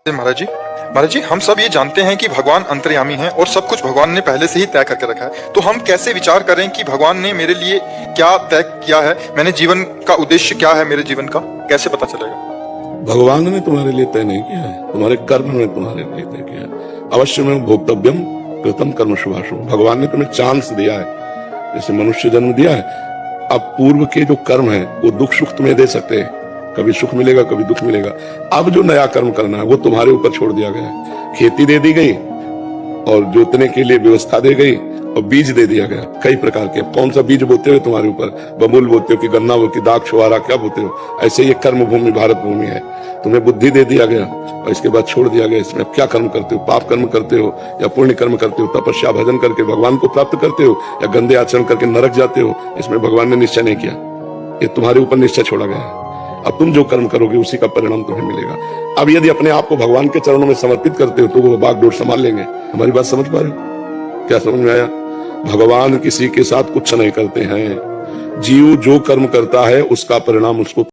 महाराज जी हम सब ये जानते हैं कि भगवान अंतर्यामी हैं और सब कुछ भगवान ने पहले से ही तय करके रखा है। तो हम कैसे विचार करें कि भगवान ने मेरे लिए क्या तय किया है, मैंने जीवन का उद्देश्य क्या है, मेरे जीवन का कैसे पता चलेगा? भगवान ने तुम्हारे लिए तय नहीं किया है, तुम्हारे कर्म ने तुम्हारे लिए तय किया है। अवश्य में भोक्तव्यम कृतम कर्म शुभाशुभ। भगवान ने तुम्हें चांस दिया है, जैसे मनुष्य जन्म दिया है। अब पूर्व के जो कर्म है वो दुख सुख तुम्हें दे सकते हैं, कभी सुख मिलेगा कभी दुख मिलेगा। अब जो नया कर्म करना है वो तुम्हारे ऊपर छोड़ दिया गया है। खेती दे दी गई और जोतने के लिए व्यवस्था दे गई और बीज दे दिया गया कई प्रकार के। कौन सा बीज बोते हो तुम्हारे ऊपर, बबूल बोते हो कि गन्ना बोते हो, दाख छुआरा क्या बोते हो। ऐसे ये कर्म भूमि भारत भूमि है। तुम्हें बुद्धि दे दिया गया और इसके बाद छोड़ दिया गया। इसमें क्या कर्म करते हो, पाप कर्म करते हो या पुण्य कर्म करते हो, तपस्या भजन करके भगवान को प्राप्त करते हो या गंदे आचरण करके नरक जाते हो। इसमें भगवान ने निश्चय नहीं किया, ये तुम्हारे ऊपर निश्चय छोड़ा गया है। अब तुम जो कर्म करोगे उसी का परिणाम तुम्हें मिलेगा। अब यदि अपने आप को भगवान के चरणों में समर्पित करते हो तो वो बागडोर संभाल लेंगे। हमारी बात समझ पा रहे हो? क्या समझ में आया? भगवान किसी के साथ कुछ नहीं करते हैं। जीव जो कर्म करता है उसका परिणाम उसको